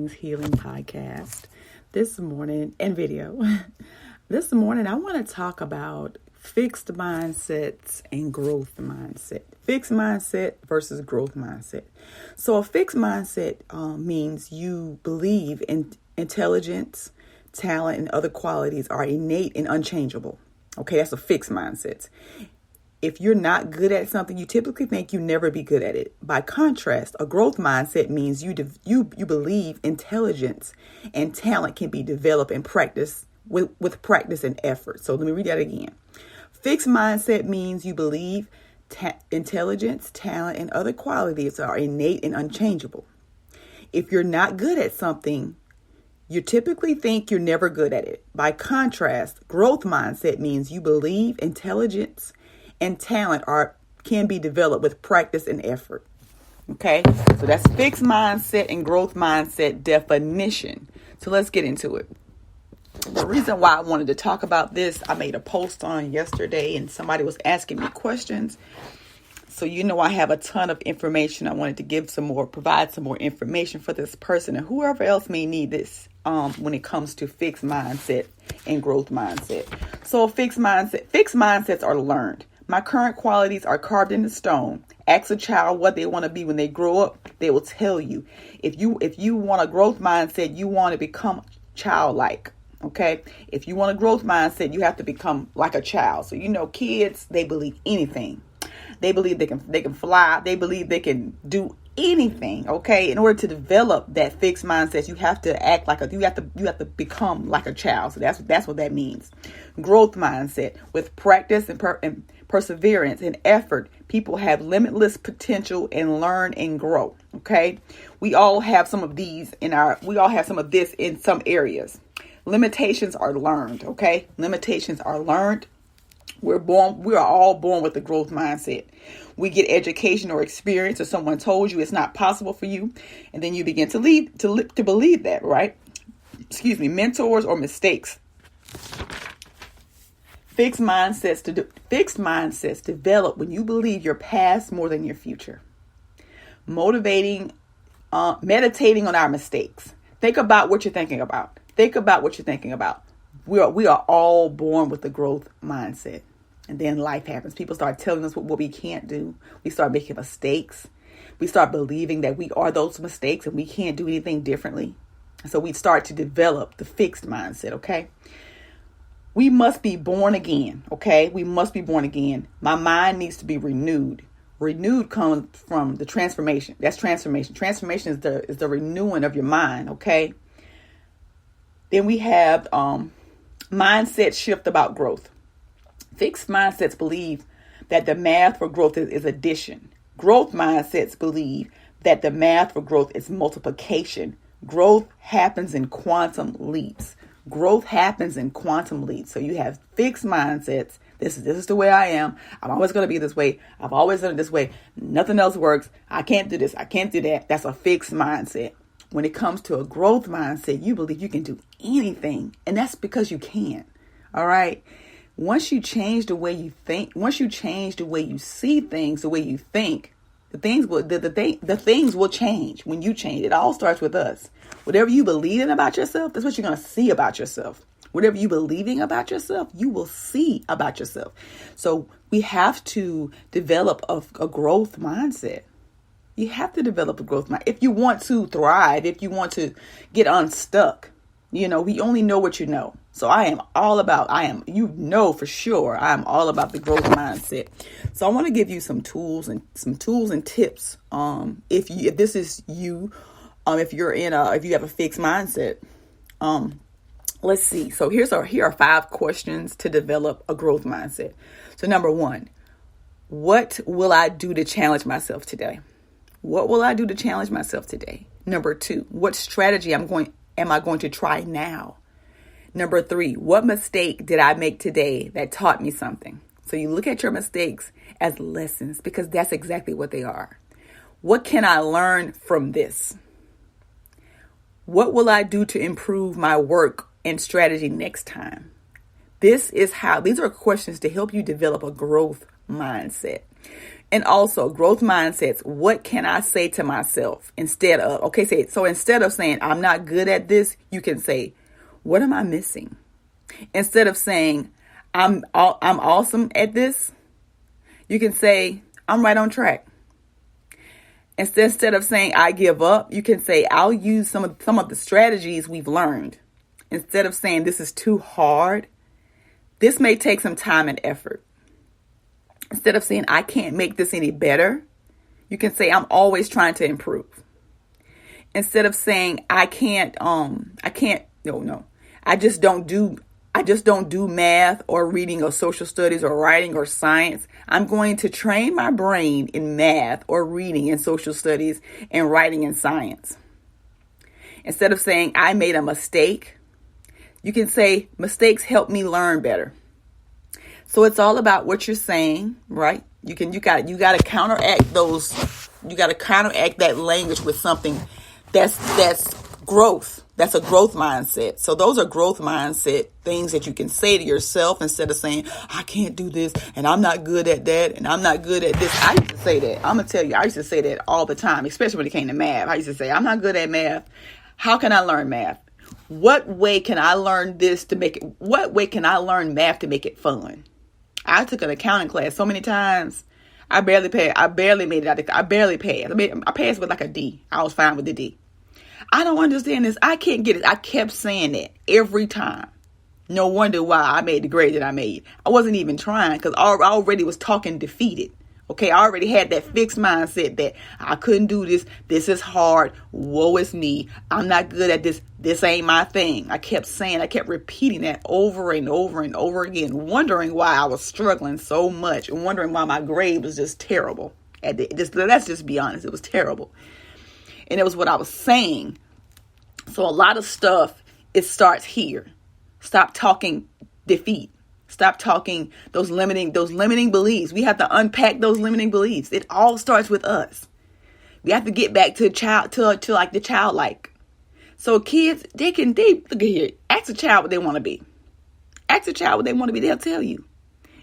Things Healing podcast this morning and video. This morning, I want to talk about fixed mindsets and growth mindset. Fixed mindset versus growth mindset. So a fixed mindset means you believe in intelligence, talent, and other qualities are innate and unchangeable. Okay, that's a fixed mindset. If you're not good at something, you typically think you never be good at it. By contrast, a growth mindset means you believe intelligence and talent can be developed and practiced with practice and effort. So let me read that again. Fixed mindset means you believe intelligence, talent, and other qualities are innate and unchangeable. If you're not good at something, you typically think you're never good at it. By contrast, growth mindset means you believe intelligence and talent can be developed with practice and effort. Okay, so that's fixed mindset and growth mindset definition. So let's get into it. The reason why I wanted to talk about this, I made a post on yesterday and somebody was asking me questions. So I have a ton of information. I wanted to provide some more information for this person and whoever else may need this when it comes to fixed mindset and growth mindset. So fixed mindsets are learned. My current qualities are carved into stone. Ask a child what they want to be when they grow up. They will tell you. If you want a growth mindset, you want to become childlike. Okay. If you want a growth mindset, you have to become like a child. So, kids, they believe anything. They believe they can fly. They believe they can do anything. Okay. In order to develop that fixed mindset, you have to act like you have to become like a child. So that's what that means. Growth mindset with practice and perseverance and effort, people have limitless potential and learn and grow. Okay. We all have some of this in some areas. Limitations are learned. Okay. Limitations are learned. We are all born with the growth mindset. We get education or experience, or someone told you it's not possible for you. And then you begin to believe that, right? Mentors or mistakes. Fixed mindsets develop when you believe your past more than your future. Meditating on our mistakes. Think about what you're thinking about. We are all born with the growth mindset. And then life happens. People start telling us what we can't do. We start making mistakes. We start believing that we are those mistakes and we can't do anything differently. So we start to develop the fixed mindset, okay? We must be born again, okay? We must be born again. My mind needs to be renewed. Renewed comes from the transformation. That's transformation. Transformation is the renewing of your mind, okay? Then we have mindset shift about growth. Fixed mindsets believe that the math for growth is addition. Growth mindsets believe that the math for growth is multiplication. Growth happens in quantum leaps. So you have fixed mindsets. This is the way I am. I'm always going to be this way. I've always done it this way. Nothing else works. I can't do this. I can't do that. That's a fixed mindset. When it comes to a growth mindset, you believe you can do anything. And that's because you can. All right. Once you change the way you think, once you change the way you see things, the way you think, the things will change when you change. It all starts with us. Whatever you believe in about yourself, that's what you're going to see about yourself. Whatever you believing about yourself, you will see about yourself. So we have to develop a growth mindset. You have to develop a growth mindset. If you want to thrive, if you want to get unstuck, we only know what you know. So for sure, I am all about the growth mindset. So I want to give you some tools and tips. If you have a fixed mindset, let's see. So here are 5 questions to develop a growth mindset. So number 1, what will I do to challenge myself today? What will I do to challenge myself today? Number 2, what strategy am I going to try now? Number 3, what mistake did I make today that taught me something? So you look at your mistakes as lessons because that's exactly what they are. What can I learn from this? What will I do to improve my work and strategy next time? These are questions to help you develop a growth mindset. And also growth mindsets. What can I say to myself instead of, so instead of saying, I'm not good at this, you can say, what am I missing? Instead of saying, I'm awesome at this, you can say, I'm right on track. Instead of saying, I give up, you can say, I'll use some of the strategies we've learned. Instead of saying, this is too hard, this may take some time and effort. Instead of saying, I can't make this any better, you can say, I'm always trying to improve. Instead of saying, I just don't do math or reading or social studies or writing or science. I'm going to train my brain in math or reading and social studies and writing and science. Instead of saying, I made a mistake, you can say, mistakes help me learn better. So it's all about what you're saying, right? You got to counteract that language with something that's growth. That's a growth mindset. So those are growth mindset things that you can say to yourself instead of saying, I can't do this and I'm not good at that and I'm not good at this. I used to say that. I'm going to tell you, I used to say that all the time, especially when it came to math. I used to say, I'm not good at math. How can I learn math? What way can I learn what way can I learn math to make it fun? I took an accounting class so many times. I barely made it out. I barely passed. I passed with like a D. I was fine with the D. I don't understand this. I can't get it. I kept saying that every time. No wonder why I made the grade that I made. I wasn't even trying because I already was talking defeated. Okay, I already had that fixed mindset that I couldn't do this. This is hard. Woe is me. I'm not good at this. This ain't my thing. I kept repeating that over and over and over again, wondering why I was struggling so much and wondering why my grade was just terrible. Let's just be honest. It was terrible. And it was what I was saying. So a lot of stuff, it starts here. Stop talking defeat. Stop talking those limiting beliefs. We have to unpack those limiting beliefs. It all starts with us. We have to get back to like the childlike. So kids, they look at here. Ask a child what they want to be. Ask a child what they want to be. They'll tell you.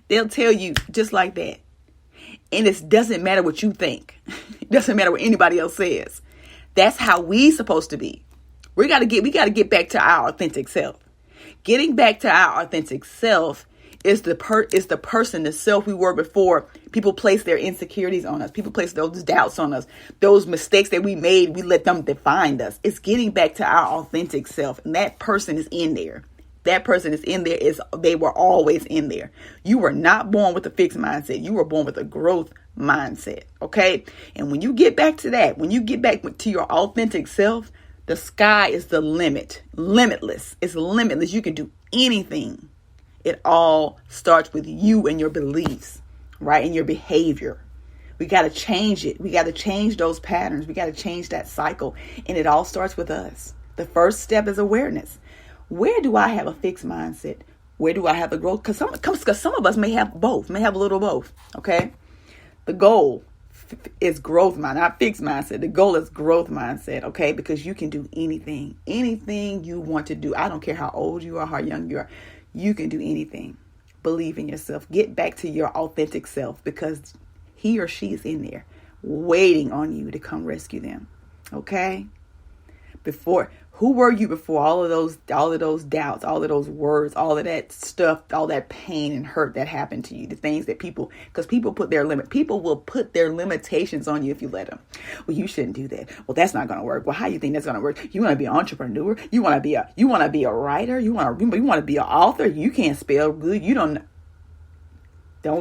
They'll tell you just like that. And it doesn't matter what you think. It doesn't matter what anybody else says. That's how we supposed to be. We got to get back to our authentic self. Getting back to our authentic self is the person, the self we were before people place their insecurities on us. People place those doubts on us. Those mistakes that we made, we let them define us. It's getting back to our authentic self. And that person is in there. That person is in there. They were always in there. You were not born with a fixed mindset. You were born with a growth mindset. Okay. And when you get back to that, when you get back to your authentic self, the sky is the limit. Limitless. It's limitless. You can do anything. It all starts with you and your beliefs, right? And your behavior. We got to change it. We got to change those patterns. We got to change that cycle. And it all starts with us. The first step is awareness. Where do I have a fixed mindset? Where do I have a growth? Because some of us may have both, may have a little of both. Okay. The goal is growth mindset, not fixed mindset. The goal is growth mindset. Okay. Because you can do anything you want to do. I don't care how old you are, how young you are. You can do anything. Believe in yourself. Get back to your authentic self because he or she is in there waiting on you to come rescue them. Okay? Who were you before all of those doubts, all of those words, all of that stuff, all that pain and hurt that happened to you? The things that people will put their limitations on you if you let them. Well, you shouldn't do that. Well, that's not going to work. Well, how do you think that's going to work? You want to be an entrepreneur? You want to be a writer? You want to be an author? You can't spell good. You don't. Do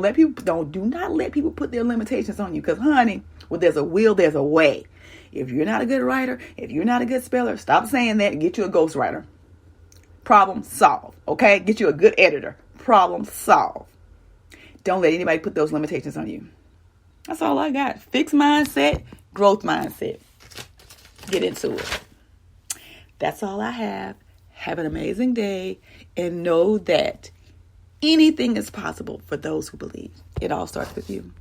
not let people put their limitations on you. Because, honey, well, there's a will, there's a way. If you're not a good writer, if you're not a good speller, stop saying that and get you a ghostwriter. Problem solved. Okay? Get you a good editor. Problem solved. Don't let anybody put those limitations on you. That's all I got. Fixed mindset, growth mindset. Get into it. That's all I have. Have an amazing day and know that anything is possible for those who believe. It all starts with you.